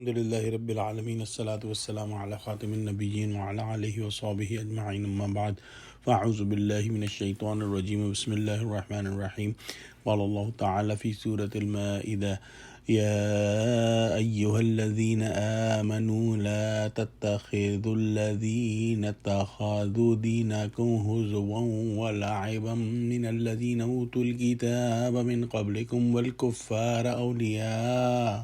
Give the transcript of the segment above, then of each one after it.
الحمد لله رب العالمين الصلاة والسلام على خاتم النبيين وعلى آله وصحبه أجمعين أما بعد فأعوذ بالله من الشيطان الرجيم بسم الله الرحمن الرحيم قال الله تعالى في سورة المائدة يا أيها الذين آمنوا لا تتخذوا الذين اتخذوا دينكم هزوا ولعبا من الذين أوتوا الكتاب من قبلكم والكفار أولياء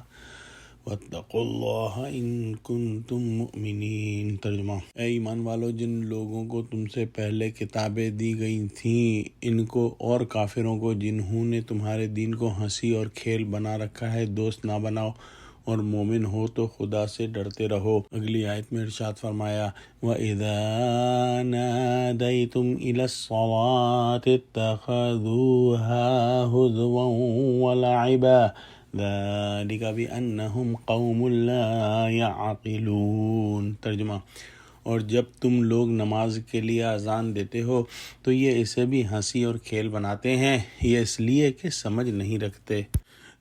واتقوا اللہ ان کنتم مؤمنین۔ ترجمہ: اے ایمان والو، جن لوگوں کو تم سے پہلے کتابیں دی گئی تھیں، ان کو اور کافروں کو جنہوں نے تمہارے دین کو ہنسی اور کھیل بنا رکھا ہے دوست نہ بناؤ، اور مومن ہو تو خدا سے ڈرتے رہو۔ اگلی آیت میں ارشاد فرمایا وَإِذَا نَادَيْتُمْ إِلَى الصَّلَاةِ اتَّخَذُوهَا هُزُوًا وَلَعِبًا ذَلِكَ بِأَنَّهُمْ قَوْمٌ لَا يَعْقِلُونَ۔ ترجمہ: اور جب تم لوگ نماز کے لیے اذان دیتے ہو تو یہ اسے بھی ہنسی اور کھیل بناتے ہیں، یہ اس لیے کہ سمجھ نہیں رکھتے۔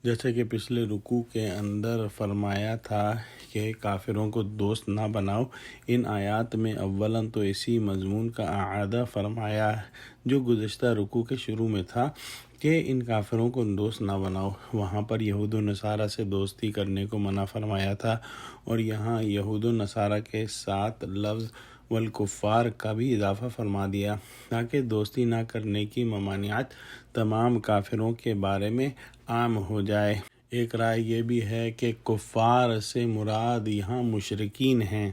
جیسا کہ پچھلے رکوع کے اندر فرمایا تھا کہ کافروں کو دوست نہ بناؤ، ان آیات میں اولاً تو اسی مضمون کا اعادہ فرمایا جو گزشتہ رکوع کے شروع میں تھا کہ ان کافروں کو دوست نہ بناؤ۔ وہاں پر یہود و نصارہ سے دوستی کرنے کو منع فرمایا تھا، اور یہاں یہود و نصارہ کے ساتھ لفظ والکفار کا بھی اضافہ فرما دیا تاکہ دوستی نہ کرنے کی ممانعت تمام کافروں کے بارے میں عام ہو جائے۔ ایک رائے یہ بھی ہے کہ کفار سے مراد یہاں مشرکین ہیں،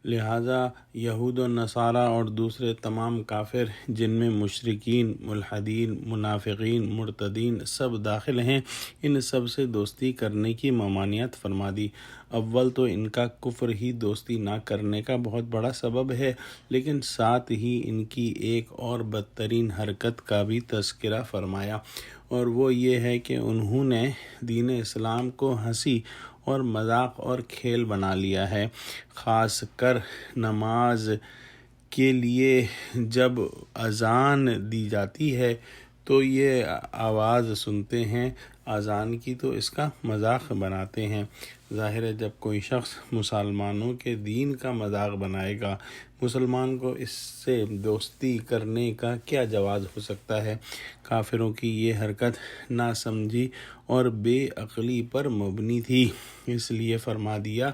لہٰذا یہود و نصارہ اور دوسرے تمام کافر جن میں مشرکین، ملحدین، منافقین، مرتدین سب داخل ہیں، ان سب سے دوستی کرنے کی ممانعت فرما دی۔ اول تو ان کا کفر ہی دوستی نہ کرنے کا بہت بڑا سبب ہے، لیکن ساتھ ہی ان کی ایک اور بدترین حرکت کا بھی تذکرہ فرمایا، اور وہ یہ ہے کہ انہوں نے دین اسلام کو ہنسی اور مذاق اور کھیل بنا لیا ہے۔ خاص کر نماز کے لیے جب اذان دی جاتی ہے تو یہ آواز سنتے ہیں اذان کی تو اس کا مذاق بناتے ہیں۔ ظاہر ہے جب کوئی شخص مسلمانوں کے دین کا مذاق بنائے گا، مسلمان کو اس سے دوستی کرنے کا کیا جواز ہو سکتا ہے؟ کافروں کی یہ حرکت ناسمجھی اور بے عقلی پر مبنی تھی، اس لیے فرما دیا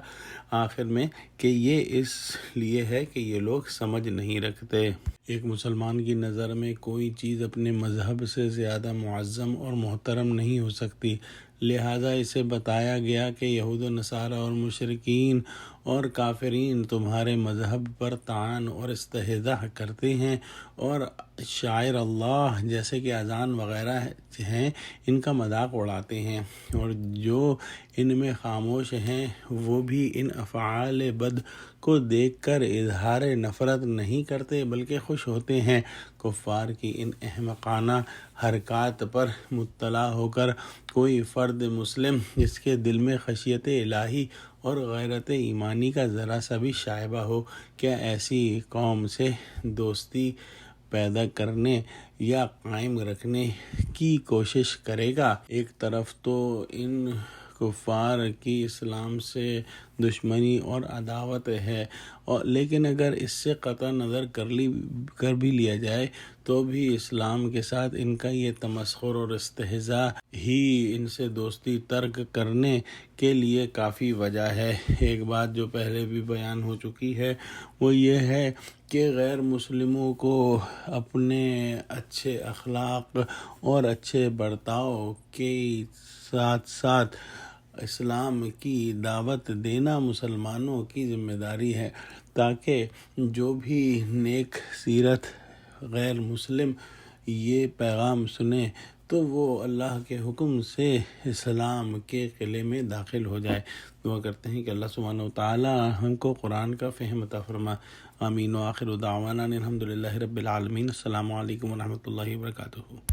آخر میں کہ یہ اس لیے ہے کہ یہ لوگ سمجھ نہیں رکھتے۔ ایک مسلمان کی نظر میں کوئی چیز اپنے مذہب سے زیادہ معظم اور محترم نہیں ہو سکتی، لہٰذا اسے بتایا گیا کہ یہود و نصارہ اور مشرکین اور کافرین تمہارے مذہب پر طعن اور استہزاء کرتے ہیں، اور شعائر اللہ جیسے کہ اذان وغیرہ ہیں ان کا مذاق اڑاتے ہیں، اور جو ان میں خاموش ہیں وہ بھی ان افعال بد کو دیکھ کر اظہار نفرت نہیں کرتے بلکہ خوش ہوتے ہیں۔ کفار کی ان احمقانہ حرکات پر مطلع ہو کر کوئی فرد مسلم جس کے دل میں خشیت الہی اور غیرت ایمانی کا ذرا سا بھی شائبہ ہو، کیا ایسی قوم سے دوستی پیدا کرنے یا قائم رکھنے کی کوشش کرے گا؟ ایک طرف تو ان کفار کی اسلام سے دشمنی اور عداوت ہے، لیکن اگر اس سے قطع نظر کر بھی لیا جائے تو بھی اسلام کے ساتھ ان کا یہ تمسخر اور استہزاء ہی ان سے دوستی ترک کرنے کے لیے کافی وجہ ہے۔ ایک بات جو پہلے بھی بیان ہو چکی ہے وہ یہ ہے کہ غیر مسلموں کو اپنے اچھے اخلاق اور اچھے برتاؤ کے ساتھ ساتھ اسلام کی دعوت دینا مسلمانوں کی ذمہ داری ہے، تاکہ جو بھی نیک سیرت غیر مسلم یہ پیغام سنے تو وہ اللہ کے حکم سے اسلام کے قلعے میں داخل ہو جائے۔ دعا کرتے ہیں کہ اللہ سبحانہ و تعالی ہم کو قرآن کا فہم عطا فرما۔ آمین۔ وآخر دعوانا الحمد للہ رب العالمین۔ السلام علیکم ورحمۃ اللہ وبرکاتہ۔